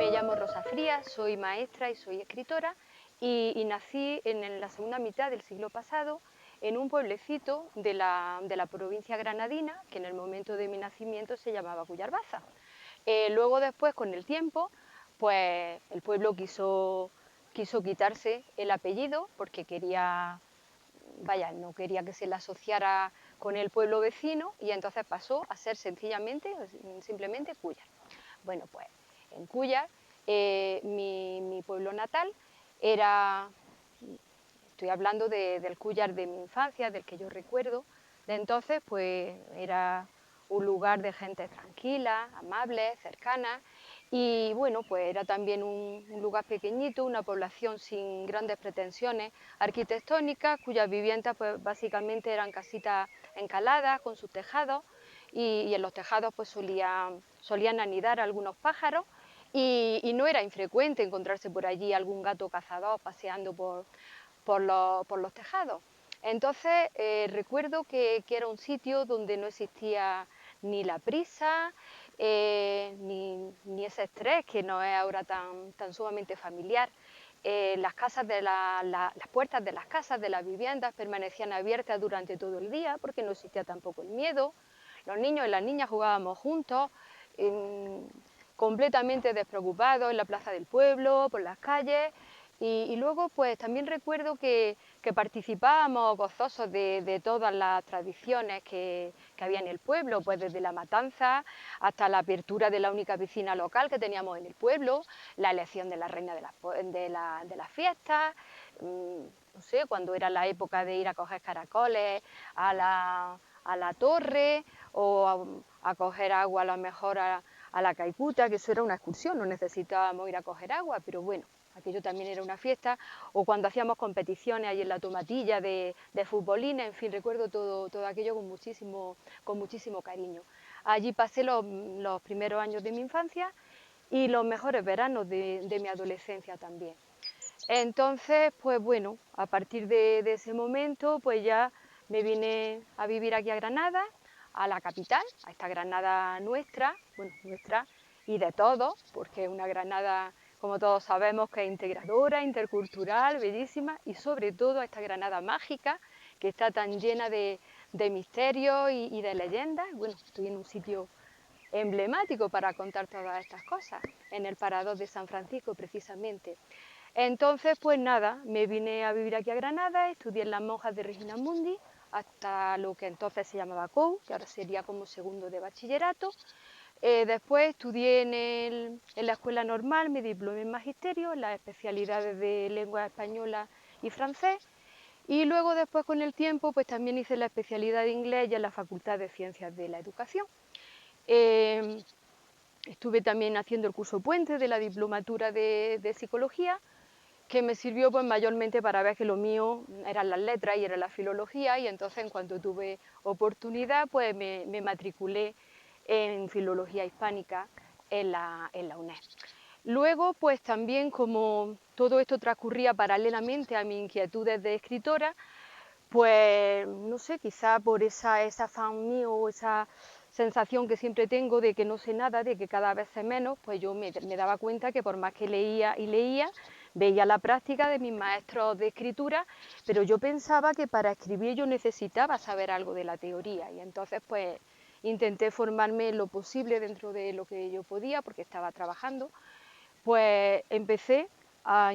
Me llamo Rosa Frías, soy maestra y soy escritora y nací en la segunda mitad del siglo pasado en un pueblecito de la provincia granadina, que en el momento de mi nacimiento se llamaba Cuyarbaza. Luego después, con el tiempo, pues el pueblo quiso quitarse el apellido porque quería, vaya, no quería que se le asociara con el pueblo vecino y entonces pasó a ser sencillamente, simplemente Cuyar. Bueno, pues en Cuyar, mi pueblo natal era, estoy hablando del Cuyar de mi infancia, del que yo recuerdo, de entonces pues era un lugar de gente tranquila, amable, cercana, y bueno, pues era también un lugar pequeñito, una población sin grandes pretensiones arquitectónicas, cuyas viviendas pues básicamente eran casitas encaladas con sus tejados, y en los tejados pues solían anidar algunos pájaros, y no era infrecuente encontrarse por allí algún gato cazador paseando por los tejados. Entonces recuerdo que era un sitio donde no existía ni la prisa, ni ese estrés que no es ahora tan sumamente familiar. Las puertas de las casas, de las viviendas, permanecían abiertas durante todo el día porque no existía tampoco el miedo. Los niños y las niñas jugábamos juntos, em, completamente despreocupados en la plaza del pueblo, por las calles. Y luego, pues también recuerdo que participábamos gozosos de todas las tradiciones que había en el pueblo, pues desde la matanza hasta la apertura de la única piscina local que teníamos en el pueblo, la elección de la reina de las fiestas, no sé, cuando era la época de ir a coger caracoles a la torre o a coger agua a lo mejor a la Caicuta, que eso era una excursión, no necesitábamos ir a coger agua, pero bueno, aquello también era una fiesta, o cuando hacíamos competiciones ahí en la Tomatilla de futbolines, en fin, recuerdo todo aquello con muchísimo cariño. Allí pasé los primeros años de mi infancia y los mejores veranos de mi adolescencia también. Entonces, pues bueno, a partir de ese momento, pues ya me vine a vivir aquí a Granada, a la capital, a esta Granada nuestra, bueno, nuestra y de todos, porque es una Granada, como todos sabemos, que es integradora, intercultural, bellísima, y sobre todo a esta Granada mágica, que está tan llena de misterios y de leyendas. Bueno, estoy en un sitio emblemático para contar todas estas cosas, en el Parador de San Francisco precisamente. Entonces, pues nada, me vine a vivir aquí a Granada, estudié en las monjas de Regina Mundi hasta lo que entonces se llamaba COU, que ahora sería como segundo de bachillerato. Después estudié en la escuela normal, me diplomé en magisterio, en las especialidades de lengua española y francés. Y luego después con el tiempo pues también hice la especialidad de inglés ya en la Facultad de Ciencias de la Educación. Eh, Estuve también haciendo el curso puente de la diplomatura de psicología, que me sirvió pues mayormente para ver que lo mío eran las letras y era la filología, y entonces en cuanto tuve oportunidad pues me matriculé en filología hispánica en la UNED. Luego pues también, como todo esto transcurría paralelamente a mis inquietudes de escritora, pues no sé, quizá por esa afán mío o esa sensación que siempre tengo de que no sé nada, de que cada vez sé menos, pues yo me daba cuenta que por más que leía y leía, veía la práctica de mis maestros de escritura, pero yo pensaba que para escribir yo necesitaba saber algo de la teoría, y entonces pues intenté formarme lo posible dentro de lo que yo podía, porque estaba trabajando. Pues empecé a,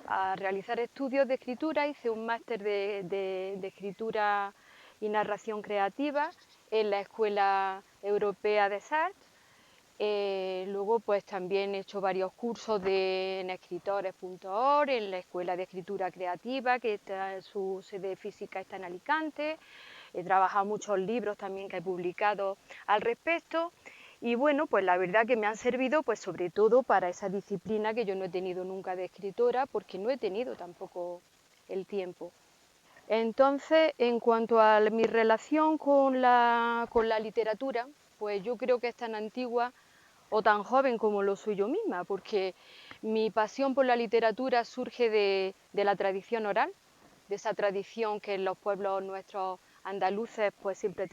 a realizar estudios de escritura, hice un máster de escritura y narración creativa en la Escuela Europea de Arts. Luego pues también he hecho varios cursos en escritores.org, en la Escuela de Escritura Creativa, que su sede física está en Alicante. He trabajado muchos libros también que he publicado al respecto. Y bueno, pues la verdad que me han servido pues sobre todo para esa disciplina que yo no he tenido nunca de escritora, porque no he tenido tampoco el tiempo. Entonces, en cuanto a mi relación con la literatura, pues yo creo que es tan antigua o tan joven como lo soy yo misma, porque mi pasión por la literatura surge de la tradición oral, de esa tradición que en los pueblos nuestros andaluces pues siempre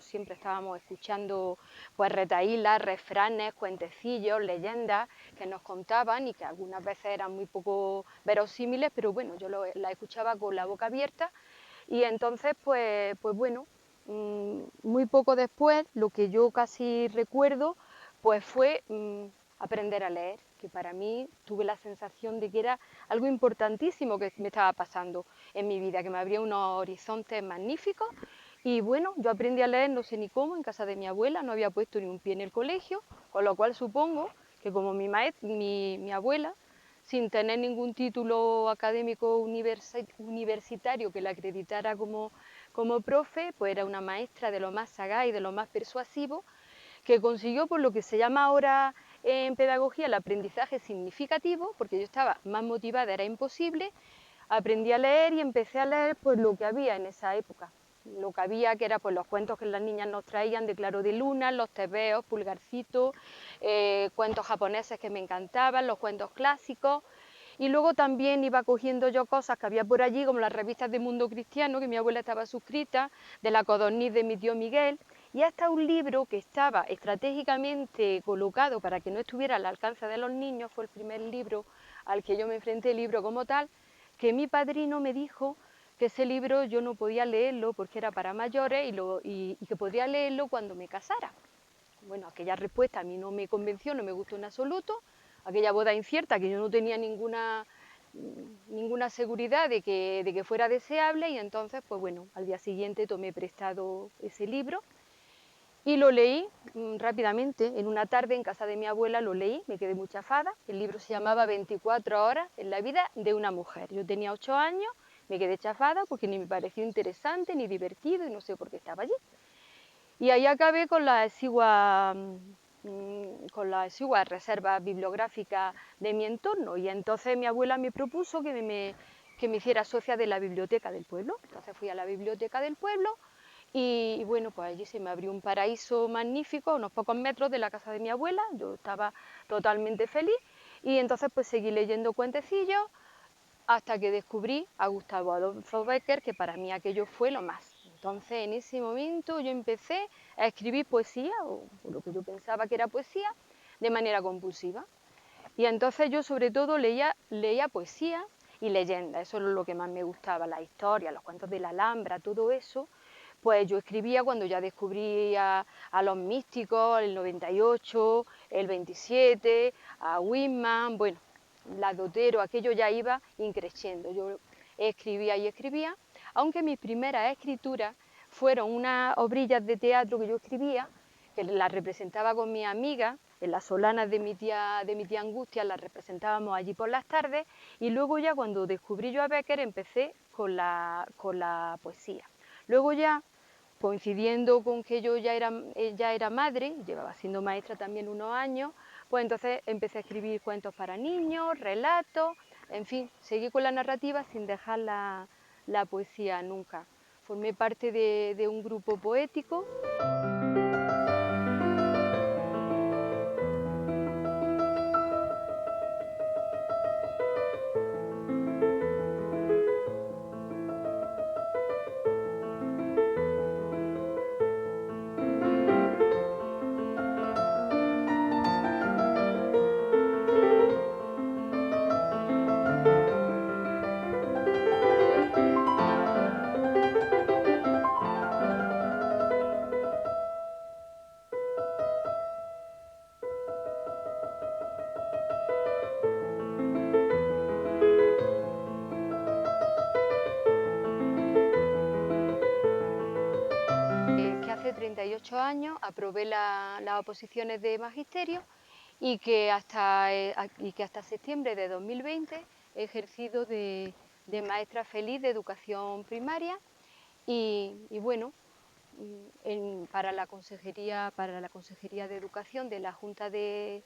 siempre estábamos escuchando pues retahílas, refranes, cuentecillos, leyendas que nos contaban y que algunas veces eran muy poco verosímiles, pero bueno, yo la escuchaba con la boca abierta y entonces pues bueno, muy poco después lo que yo casi recuerdo pues fue aprender a leer, que para mí tuve la sensación de que era algo importantísimo que me estaba pasando en mi vida, que me abría unos horizontes magníficos. Y bueno, yo aprendí a leer no sé ni cómo, en casa de mi abuela, no había puesto ni un pie en el colegio, con lo cual supongo que como mi abuela, sin tener ningún título académico universitario que la acreditara como profe, pues era una maestra de lo más sagaz y de lo más persuasivo, que consiguió por lo que se llama ahora en pedagogía el aprendizaje significativo, porque yo estaba más motivada, era imposible, aprendí a leer y empecé a leer pues lo que había en esa época. Lo que había que era pues los cuentos que las niñas nos traían de Claro de Luna, los tebeos, Pulgarcito, cuentos japoneses que me encantaban, los cuentos clásicos. Y luego también iba cogiendo yo cosas que había por allí, como las revistas de Mundo Cristiano, que mi abuela estaba suscrita, de la Codorniz de mi tío Miguel, y hasta un libro que estaba estratégicamente colocado para que no estuviera al alcance de los niños, fue el primer libro al que yo me enfrenté, el libro como tal, que mi padrino me dijo que ese libro yo no podía leerlo porque era para mayores y que podría leerlo cuando me casara. Bueno, aquella respuesta a mí no me convenció, no me gustó en absoluto, aquella boda incierta que yo no tenía ninguna seguridad de que fuera deseable y entonces, pues bueno, al día siguiente tomé prestado ese libro y lo leí rápidamente, en una tarde en casa de mi abuela lo leí, me quedé muy chafada, el libro se llamaba 24 horas en la vida de una mujer, yo tenía 8 años, me quedé chafada porque ni me pareció interesante ni divertido y no sé por qué estaba allí. Y ahí acabé con la exigua reserva bibliográfica de mi entorno y entonces mi abuela me propuso que me hiciera socia de la biblioteca del pueblo. Entonces fui a la biblioteca del pueblo y bueno, pues allí se me abrió un paraíso magnífico, a unos pocos metros de la casa de mi abuela, yo estaba totalmente feliz y entonces pues seguí leyendo cuentecillos hasta que descubrí a Gustavo Adolfo Bécquer, que para mí aquello fue lo más. Entonces, en ese momento yo empecé a escribir poesía, o lo que yo pensaba que era poesía, de manera compulsiva. Y entonces yo sobre todo leía poesía y leyenda, eso es lo que más me gustaba, la historia, los cuentos de la Alhambra, todo eso. Pues yo escribía cuando ya descubrí a los místicos, el 98, el 27, a Whitman, bueno, la Dotero, aquello ya iba increciendo. Yo escribía y escribía, aunque mis primeras escrituras fueron unas obrillas de teatro que yo escribía, que las representaba con mis amigas, en las solanas de mi tía Angustia, las representábamos allí por las tardes, y luego ya cuando descubrí yo a Bécquer empecé con la poesía. Luego ya, coincidiendo con que yo ya era madre, llevaba siendo maestra también unos años, pues entonces empecé a escribir cuentos para niños, relatos, en fin, seguí con la narrativa sin dejar la poesía nunca. Formé parte de un grupo poético. Que hace 38 años aprobé las oposiciones de magisterio y que hasta septiembre de 2020 he ejercido de maestra feliz de educación primaria y bueno, para la Consejería de Educación de la Junta de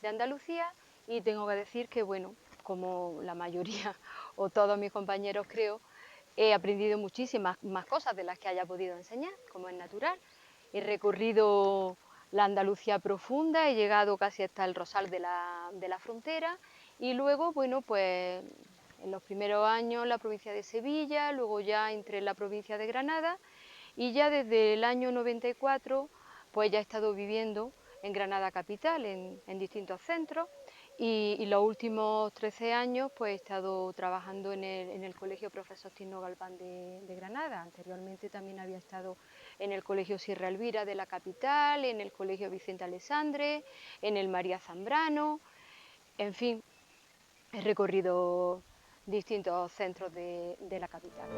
Andalucía y tengo que decir que, bueno, como la mayoría o todos mis compañeros creo, he aprendido muchísimas más cosas de las que haya podido enseñar, como es natural. He recorrido la Andalucía profunda, he llegado casi hasta el Rosal de la Frontera y luego, bueno, pues En los primeros años la provincia de Sevilla, luego ya entré en la provincia de Granada y ya desde el año 94 pues ya he estado viviendo en Granada capital, en distintos centros y los últimos 13 años pues he estado trabajando en el Colegio Profesor Tino Galván de Granada. Anteriormente también había estado en el Colegio Sierra Elvira de la capital, en el Colegio Vicente Alessandre, en el María Zambrano, en fin, he recorrido distintos centros de la capital.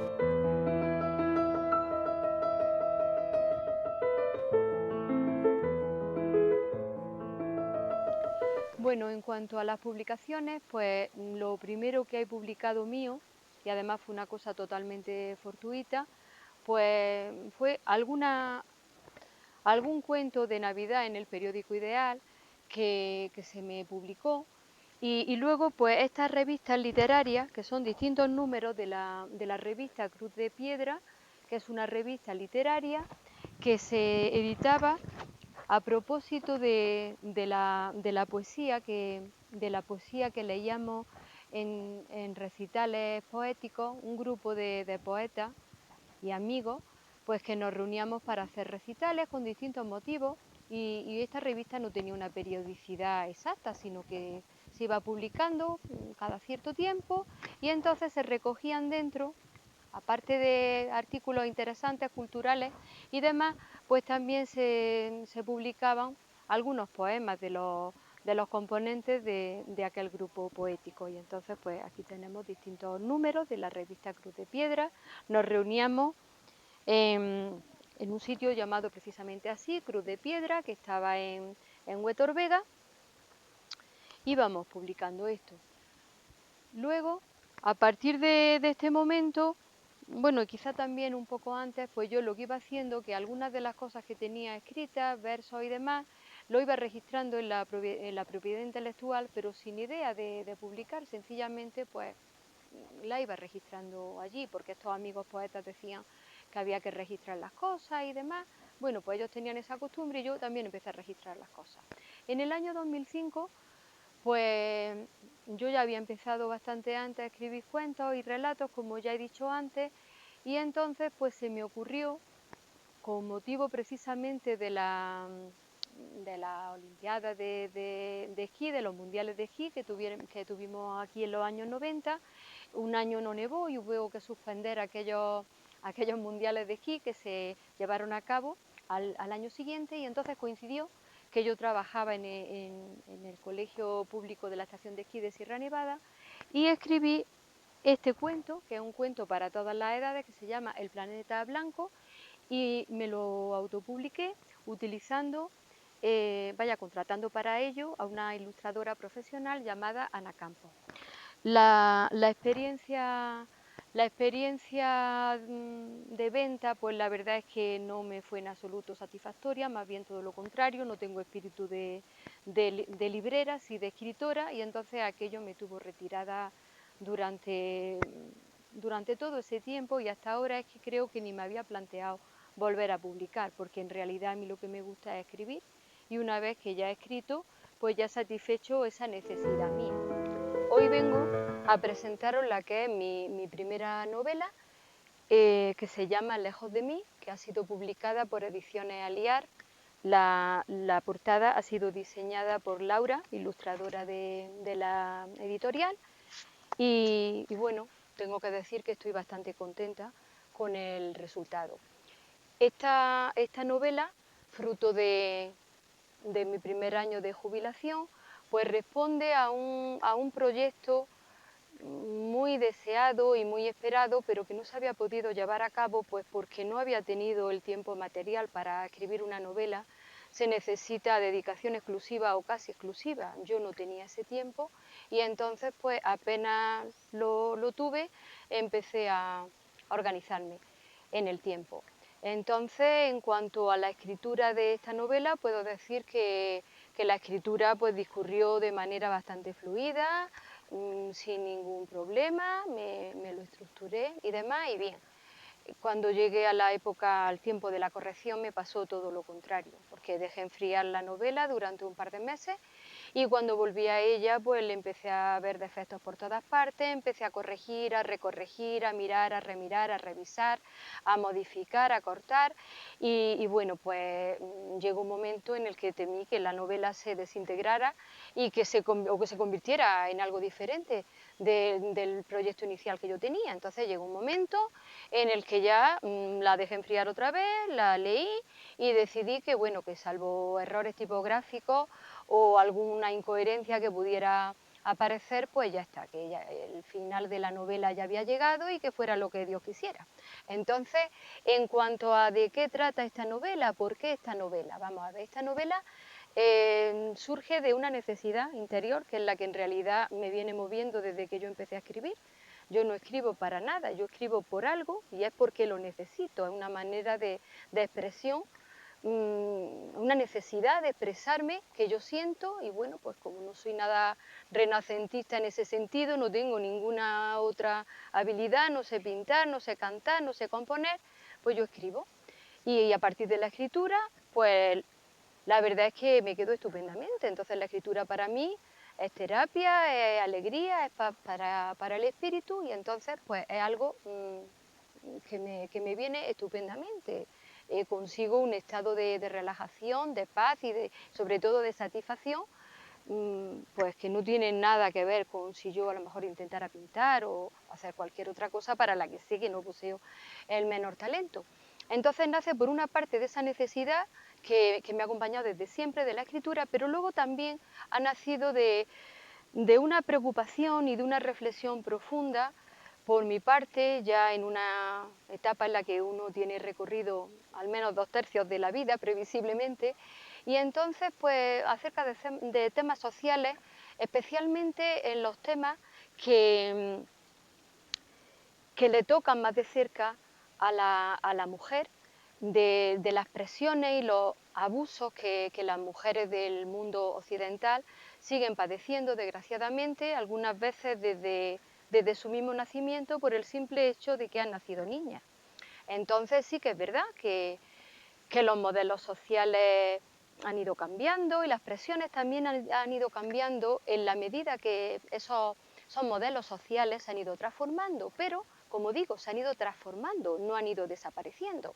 Bueno, en cuanto a las publicaciones, pues lo primero que he publicado mío, y además fue una cosa totalmente fortuita, pues fue algún cuento de Navidad en el periódico Ideal que se me publicó y luego pues estas revistas literarias, que son distintos números de la revista Cruz de Piedra, que es una revista literaria que se editaba a propósito de la poesía que leíamos en recitales poéticos, un grupo de poetas y amigos, pues que nos reuníamos para hacer recitales con distintos motivos y esta revista no tenía una periodicidad exacta, sino que se iba publicando cada cierto tiempo y entonces se recogían dentro, aparte de artículos interesantes, culturales y demás, pues también se publicaban algunos poemas de los componentes de aquel grupo poético. Y entonces, pues aquí tenemos distintos números de la revista Cruz de Piedra. Nos reuníamos en un sitio llamado precisamente así, Cruz de Piedra, que estaba en Huetor Vega, íbamos publicando esto. Luego, a partir de este momento, bueno, quizá también un poco antes, pues yo lo que iba haciendo, que algunas de las cosas que tenía escritas, versos y demás, lo iba registrando en la propiedad intelectual, pero sin idea de publicar, sencillamente pues la iba registrando allí, porque estos amigos poetas decían que había que registrar las cosas y demás. Bueno, pues ellos tenían esa costumbre y yo también empecé a registrar las cosas. En el año 2005, pues yo ya había empezado bastante antes a escribir cuentos y relatos, como ya he dicho antes, y entonces pues se me ocurrió, con motivo precisamente de la Olimpiada de esquí, de los mundiales de esquí que tuvimos aquí en los años 90, un año no nevó y hubo que suspender aquellos mundiales de esquí que se llevaron a cabo al año siguiente y entonces coincidió que yo trabajaba en el colegio público de la estación de esquí de Sierra Nevada y escribí este cuento, que es un cuento para todas las edades, que se llama El planeta blanco, y me lo autopubliqué utilizando, contratando para ello a una ilustradora profesional llamada Ana Campos. La experiencia de venta, pues la verdad es que no me fue en absoluto satisfactoria, más bien todo lo contrario, no tengo espíritu de librera, sí de escritora, y entonces aquello me tuvo retirada durante todo ese tiempo y hasta ahora es que creo que ni me había planteado volver a publicar, porque en realidad a mí lo que me gusta es escribir y una vez que ya he escrito, pues ya he satisfecho esa necesidad mía. Hoy vengo a presentaros la que es mi primera novela, que se llama Lejos de mí, que ha sido publicada por Ediciones Aliar. La portada ha sido diseñada por Laura, ilustradora de la editorial, y bueno, tengo que decir que estoy bastante contenta con el resultado. Esta novela, fruto de mi primer año de jubilación, pues responde a un proyecto muy deseado y muy esperado, pero que no se había podido llevar a cabo, pues porque no había tenido el tiempo material para escribir una novela. Se necesita dedicación exclusiva o casi exclusiva. Yo no tenía ese tiempo y entonces, pues apenas lo tuve, empecé a organizarme en el tiempo. Entonces, en cuanto a la escritura de esta novela, puedo decir que la escritura pues discurrió de manera bastante fluida, sin ningún problema, me lo estructuré y demás, y bien. Cuando llegué a la época, al tiempo de la corrección, me pasó todo lo contrario, porque dejé enfriar la novela durante un par de meses y cuando volví a ella, pues le empecé a ver defectos por todas partes, empecé a corregir, a recorregir, a mirar, a remirar, a revisar, a modificar, a cortar, y bueno, pues llegó un momento en el que temí que la novela se desintegrara y que o que se convirtiera en algo diferente del proyecto inicial que yo tenía. Entonces llegó un momento en el que ya la dejé enfriar otra vez, la leí y decidí que, bueno, que salvo errores tipográficos o alguna incoherencia que pudiera aparecer, pues ya está, que ya el final de la novela ya había llegado y que fuera lo que Dios quisiera. Entonces, en cuanto a de qué trata esta novela, ¿por qué esta novela? Vamos a ver, esta novela surge de una necesidad interior, que es la que en realidad me viene moviendo desde que yo empecé a escribir. Yo no escribo para nada, yo escribo por algo y es porque lo necesito, es una manera de expresión, una necesidad de expresarme que yo siento y bueno, pues como no soy nada renacentista en ese sentido, no tengo ninguna otra habilidad, no sé pintar, no sé cantar, no sé componer, pues yo escribo. Y a partir de la escritura, pues la verdad es que me quedo estupendamente. Entonces la escritura para mí es terapia, es alegría, es para el espíritu y entonces pues es algo que me viene estupendamente. Consigo un estado de relajación, de paz y sobre todo de satisfacción, pues que no tiene nada que ver con si yo a lo mejor intentara pintar o hacer cualquier otra cosa para la que sé que no poseo el menor talento. Entonces nace por una parte de esa necesidad que me ha acompañado desde siempre de la escritura, pero luego también ha nacido de una preocupación y de una reflexión profunda por mi parte, ya en una etapa en la que uno tiene recorrido al menos 2/3 de la vida, previsiblemente, y entonces, pues, acerca de temas sociales, especialmente en los temas que, que le tocan más de cerca a la mujer, de las presiones y los abusos que las mujeres del mundo occidental siguen padeciendo, desgraciadamente, algunas veces desde su mismo nacimiento por el simple hecho de que han nacido niñas. Entonces sí que es verdad que los modelos sociales han ido cambiando y las presiones también han ido cambiando en la medida que esos modelos sociales se han ido transformando, pero, como digo, se han ido transformando, no han ido desapareciendo.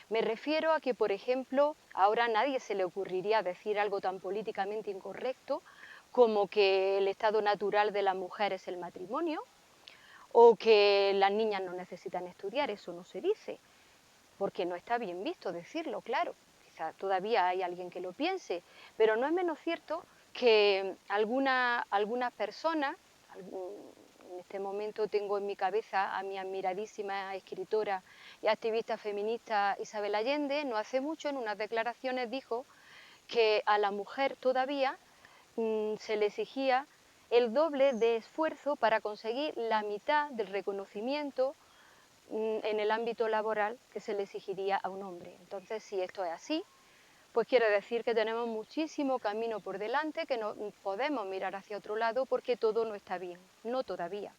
Me refiero a que, por ejemplo, ahora a nadie se le ocurriría decir algo tan políticamente incorrecto como que el estado natural de la mujer es el matrimonio o que las niñas no necesitan estudiar, eso no se dice porque no está bien visto decirlo, claro. Quizá todavía hay alguien que lo piense, pero no es menos cierto que algunas personas, en este momento tengo en mi cabeza a mi admiradísima escritora y activista feminista Isabel Allende, no hace mucho en unas declaraciones dijo que a la mujer todavía se le exigía el doble de esfuerzo para conseguir la mitad del reconocimiento en el ámbito laboral que se le exigiría a un hombre. Entonces, si esto es así, pues quiere decir que tenemos muchísimo camino por delante, que no podemos mirar hacia otro lado porque todo no está bien, no todavía.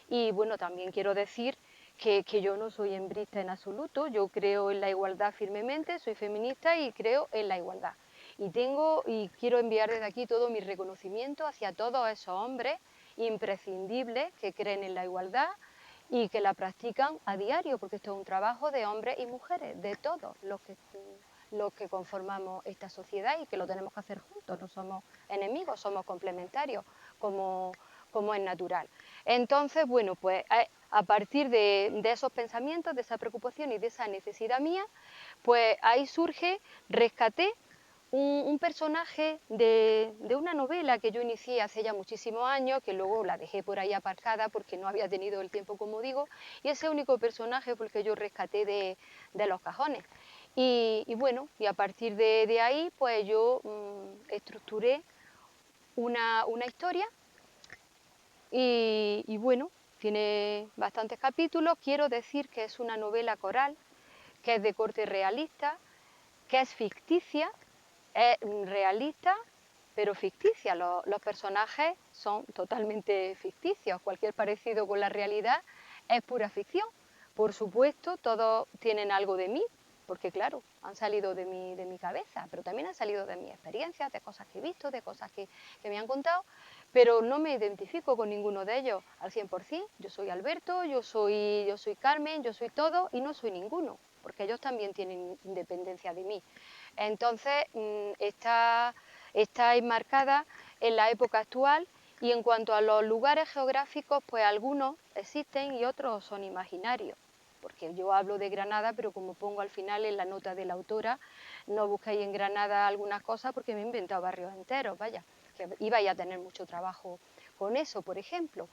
Y bueno, también quiero decir que yo no soy hembrista en absoluto, yo creo en la igualdad firmemente, soy feminista y creo en la igualdad. Y quiero enviar desde aquí todo mi reconocimiento hacia todos esos hombres imprescindibles que creen en la igualdad y que la practican a diario, porque esto es un trabajo de hombres y mujeres, de todos los que conformamos esta sociedad y que lo tenemos que hacer juntos, no somos enemigos, somos complementarios, como, como es natural. Entonces, bueno, pues a partir de esos pensamientos, de esa preocupación y de esa necesidad mía, pues ahí surge, rescaté un personaje de una novela que yo inicié hace ya muchísimos años, que luego la dejé por ahí aparcada porque no había tenido el tiempo, como digo, y ese único personaje fue el que yo rescaté de los cajones. Y bueno, y a partir de ahí, pues yo estructuré una historia y bueno, tiene bastantes capítulos. Quiero decir que es una novela coral, que es de corte realista, que es ficticia, es realista, pero ficticia. Los personajes son totalmente ficticios. Cualquier parecido con la realidad es pura ficción. Por supuesto, todos tienen algo de mí, porque claro, han salido de mi cabeza, pero también han salido de mis experiencias, de cosas que he visto, de cosas que me han contado, pero no me identifico con ninguno de ellos al 100%. Yo soy Alberto, yo soy Carmen, yo soy todo y no soy ninguno, porque ellos también tienen independencia de mí. Entonces, está enmarcada en la época actual. Y en cuanto a los lugares geográficos, pues algunos existen y otros son imaginarios, porque yo hablo de Granada, pero como pongo al final en la nota de la autora, no busquéis en Granada algunas cosas porque me he inventado barrios enteros, vaya, que ibais a tener mucho trabajo con eso, por ejemplo.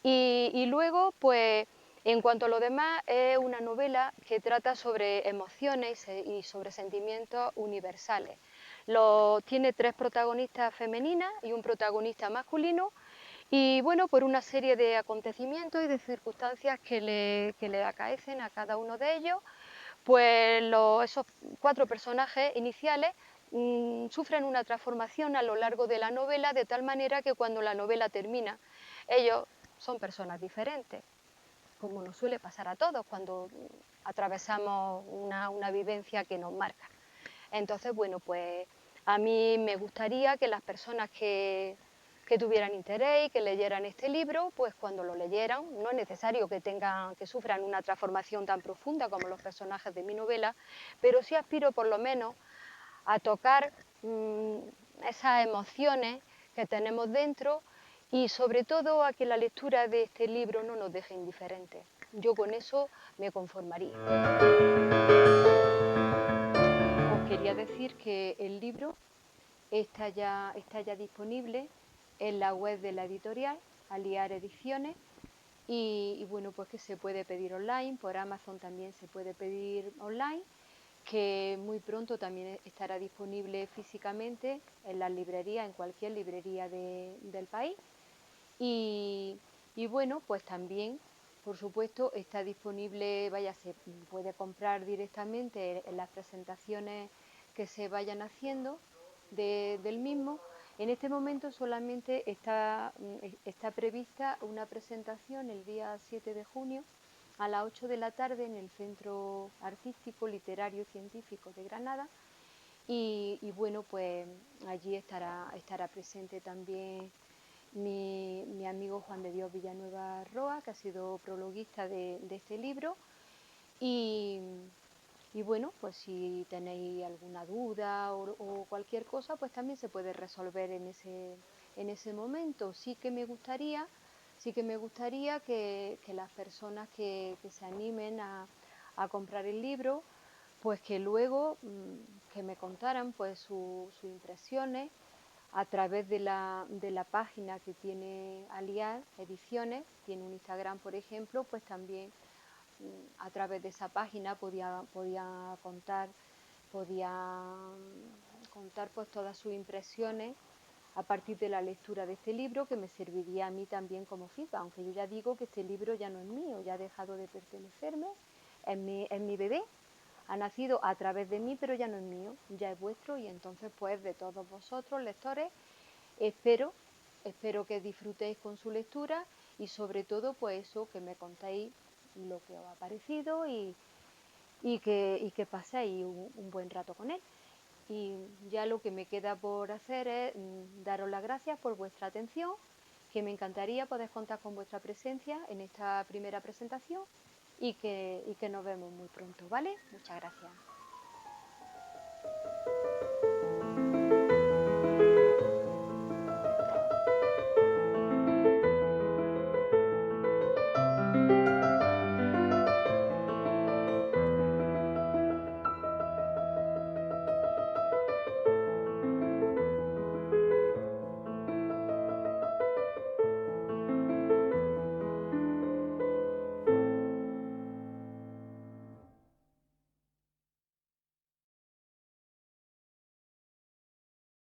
Y luego, pues, en cuanto a lo demás, es una novela que trata sobre emociones y sobre sentimientos universales. Tiene 3 protagonistas femeninas y un protagonista masculino, y bueno, por una serie de acontecimientos y de circunstancias que le acaecen a cada uno de ellos, pues esos 4 personajes iniciales sufren una transformación a lo largo de la novela, de tal manera que cuando la novela termina, ellos son personas diferentes, como nos suele pasar a todos cuando atravesamos una vivencia que nos marca. Entonces, bueno, pues a mí me gustaría que las personas que tuvieran interés y que leyeran este libro, pues cuando lo leyeran, no es necesario que sufran una transformación tan profunda como los personajes de mi novela, pero sí aspiro por lo menos a tocar esas emociones que tenemos dentro y sobre todo a que la lectura de este libro no nos deje indiferentes. Yo con eso me conformaría. Os quería decir que el libro está ya disponible en la web de la editorial, Aliar Ediciones, y bueno, pues que se puede pedir online, por Amazon también se puede pedir online, que muy pronto también estará disponible físicamente en las librerías, en cualquier librería del país. Y, y bueno, pues también, por supuesto, está disponible, vaya, se puede comprar directamente en las presentaciones que se vayan haciendo del mismo. En este momento solamente está prevista una presentación el día 7 de junio a las 8 de la tarde en el Centro Artístico, Literario y Científico de Granada. Y bueno, pues allí estará presente también mi amigo Juan de Dios Villanueva Roa, que ha sido prologuista de este libro. Y, bueno, pues si tenéis alguna duda o cualquier cosa, pues también se puede resolver en ese momento. Sí que me gustaría que las personas que se animen a comprar el libro, pues que luego que me contaran pues sus impresiones a través de la página que tiene Aliar Ediciones. Tiene un Instagram, por ejemplo, pues también a través de esa página podía contar pues todas sus impresiones a partir de la lectura de este libro, que me serviría a mí también como feedback, aunque yo ya digo que este libro ya no es mío, ya ha dejado de pertenecerme, es mi bebé, ha nacido a través de mí, pero ya no es mío, ya es vuestro, y entonces pues de todos vosotros, lectores, espero que disfrutéis con su lectura y sobre todo pues eso, que me contéis lo que os ha parecido y que paséis un buen rato con él. Y ya lo que me queda por hacer es daros las gracias por vuestra atención, que me encantaría poder contar con vuestra presencia en esta primera presentación y que nos vemos muy pronto, ¿vale? Muchas gracias.